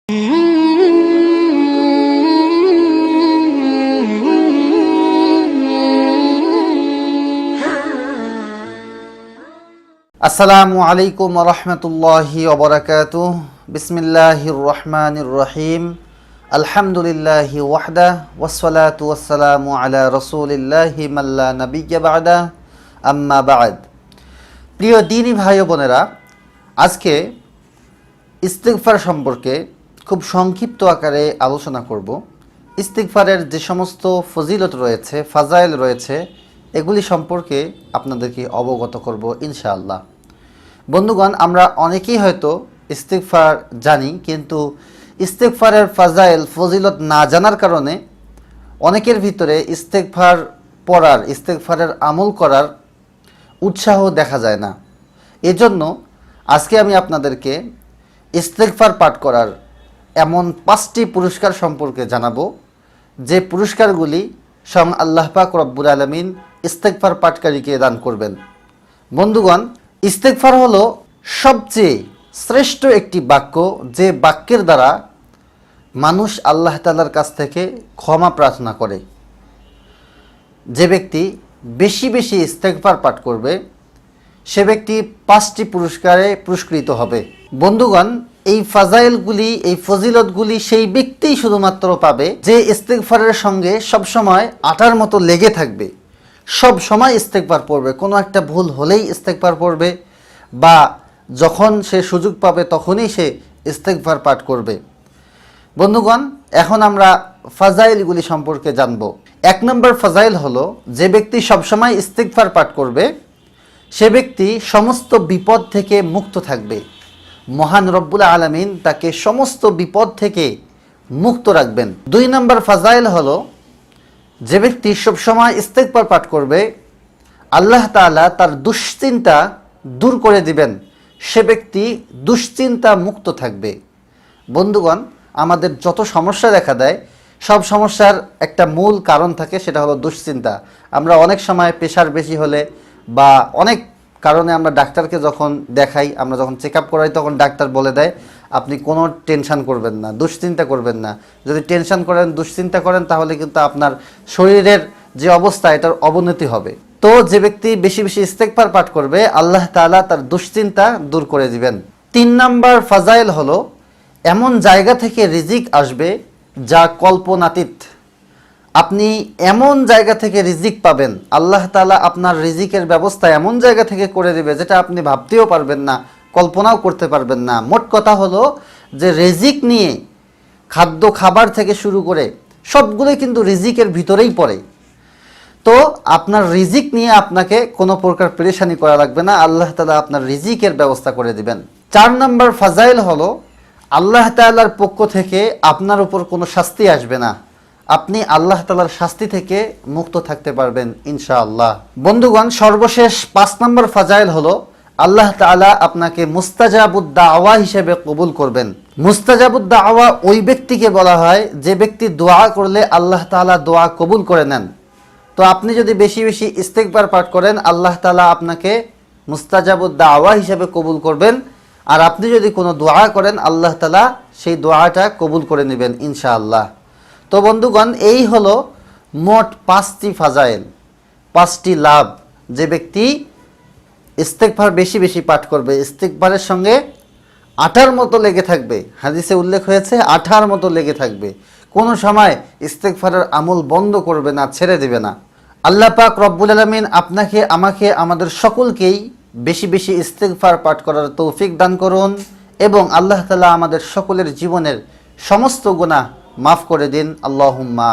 আসসালামু আলাইকুম ওয়া রাহমাতুল্লাহি ওয়া বারাকাতুহু। বিসমিল্লাহির রহমানির রহিম। আলহামদুলিল্লাহি ওয়াহদা ওয়াসসালাতু ওয়াসসালামু আলা রাসূলিল্লাহি মাল্লা নাবিয়্যা বা'দা, আম্মা বা'দ। প্রিয় দ্বীনী ভাই ও বোনেরা, আজকে ইস্তিগফার সম্পর্কে খুব সংক্ষিপ্ত আকারে আলোচনা করব। ইস্তিগফারের যে সমস্ত ফজিলত রয়েছে, ফাজাইল রয়েছে, এগুলি সম্পর্কে আপনাদেরকে অবগত করব ইনশাআল্লাহ। বন্ধুগণ, আমরা অনেকেই হয়তো ইস্তিগফার জানি, কিন্তু ইস্তিগফারের ফাজাইল ফজিলত না জানার কারণে অনেকের ভিতরে ইস্তিগফার পড়ার, ইস্তিগফারের আমল করার উৎসাহ দেখা যায় না। এজন্য আজকে আমি আপনাদেরকে ইস্তিগফার পাঠ করার এমন 5টি পুরস্কার সম্পর্কে জানাবো, যে পুরস্কারগুলি স্বয়ং আল্লাহ পাক রব্বুল আলামিন ইস্তিগফার পাঠকারীকে দান করবেন। বন্ধুগণ, ইস্তিগফার হলো সবচেয়ে শ্রেষ্ঠ একটি বাক্য, যে বাক্যের দ্বারা মানুষ আল্লাহ তাআলার কাছ থেকে ক্ষমা প্রার্থনা করে। যে ব্যক্তি বেশি বেশি ইস্তিগফার পাঠ করবে, সে ব্যক্তি 5টি পুরস্কারে পুরস্কৃত হবে। বন্ধুগণ, এই ফাজাইলগুলি, এই ফজিলতগুলি সেই ব্যক্তিই শুধুমাত্র পাবে যে ইস্তিগফারের সঙ্গে সবসময় আটার মতো লেগে থাকবে, সব সময় ইস্তিগফার পড়বে, কোনো একটা ভুল হলেই ইস্তিগফার পড়বে, বা যখন সে সুযোগ পাবে তখনই সে ইস্তিগফার পাঠ করবে। বন্ধুগণ, এখন আমরা ফাজাইলগুলি সম্পর্কে জানব। 1 নম্বর ফাজাইল হলো, যে ব্যক্তি সবসময় ইস্তিগফার পাঠ করবে সে ব্যক্তি সমস্ত বিপদ থেকে মুক্ত থাকবে। মহান রব্বুল আলামিন তাকে সমস্ত বিপদ থেকে মুক্ত রাখবেন। 2 নম্বর ফাজাইল হলো, যে ব্যক্তি সবসময় ইস্তিগফার পাঠ করবে আল্লাহ তাআলা তার দুশ্চিন্তা দূর করে দিবেন, সে ব্যক্তি দুশ্চিন্তা মুক্ত থাকবে। বন্ধুগণ, আমাদের যত সমস্যা দেখা দেয় সব সমস্যার একটা মূল কারণ থাকে, সেটা হলো দুশ্চিন্তা। আমরা অনেক সময় প্রেশার বেশি হলে বা অনেক কারণে আমরা ডাক্তারকে যখন দেখাই, আমরা যখন চেক আপ করাই, তখন ডাক্তার বলে দেয় আপনি কোনো টেনশন করবেন না, দুশ্চিন্তা করবেন না। যদি টেনশন করেন, দুশ্চিন্তা করেন, তাহলে কিন্তু আপনার শরীরের যে অবস্থা, এটার অবনতি হবে। তো যে ব্যক্তি বেশি বেশি ইস্তিগফার পাঠ করবে আল্লাহ তাআলা তার দুশ্চিন্তা দূর করে দিবেন। 3 নম্বর ফাজাইল হলো, এমন জায়গা থেকে রিজিক আসবে যা কল্পনাতীত। আপনি এমন জায়গা থেকে রিজিক পাবেন, আল্লাহ তাআলা আপনার রিজিকের ব্যবস্থা এমন জায়গা থেকে করে দিবে যেটা আপনি ভাবতেও পারবেন না, কল্পনাও করতে পারবেন না। মোট কথা হলো যে রিজিক নিয়ে, খাদ্য খাবার থেকে শুরু করে সবগুলোই কিন্তু রিজিকের ভিতরেই পড়ে। তো আপনার রিজিক নিয়ে আপনাকে কোনো প্রকার পেরেশানি করা লাগবে না, আল্লাহ তাআলা আপনার রিজিকের ব্যবস্থা করে দিবেন। 4 নম্বর ফাজাইল হলো, আল্লাহ তাআলার পক্ষ থেকে আপনার উপর কোনো শাস্তি আসবে না, আপনি আল্লাহ তাআলার শাস্তি থেকে মুক্ত থাকতে পারবেন ইনশাআল্লাহ। বন্ধুগণ, সর্বশেষ 5 নম্বর ফাজাইল হলো, আল্লাহ তাআলা আপনাকে মুস্তাজাবুদ দাওয়া হিসেবে কবুল করবেন। মুস্তাজাবুদ দাওয়া ওই ব্যক্তিকে বলা হয় যে ব্যক্তি দোয়া করলে আল্লাহ তাআলা দোয়া কবুল করে নেন। তো আপনি যদি বেশি বেশি ইস্তিগফার পাঠ করেন, আল্লাহ তাআলা আপনাকে মুস্তাজাবুদ দাওয়া হিসেবে কবুল করবেন। আর আপনি যদি কোনো দোয়া করেন, আল্লাহ তাআলা সেই দোয়াটা কবুল করে নেবেন ইনশাআল্লাহ। তো বন্ধুগণ, এই হলো মোট 5টি ফাজাইল, 5টি লাভ। যে ব্যক্তি ইস্তিগফার বেশি বেশি পাঠ করবে, ইস্তিগফারের সঙ্গে আঠার মতো লেগে থাকবে, হাদিসে উল্লেখ হয়েছে আঠার মতো লেগে থাকবে, কোনো সময় ইস্তিগফারের আমল বন্ধ করবে না, ছেড়ে দেবে না। আল্লাহ পাক রব্বুল আলামিন আপনাকে, আমাকে, আমাদের সকলকেই বেশি বেশি ইস্তিগফার পাঠ করার তৌফিক দান করুন, এবং আল্লাহ তাআলা আমাদের সকলের জীবনের সমস্ত গুনাহ মাফ করে দিন। আল্লাহুম্মা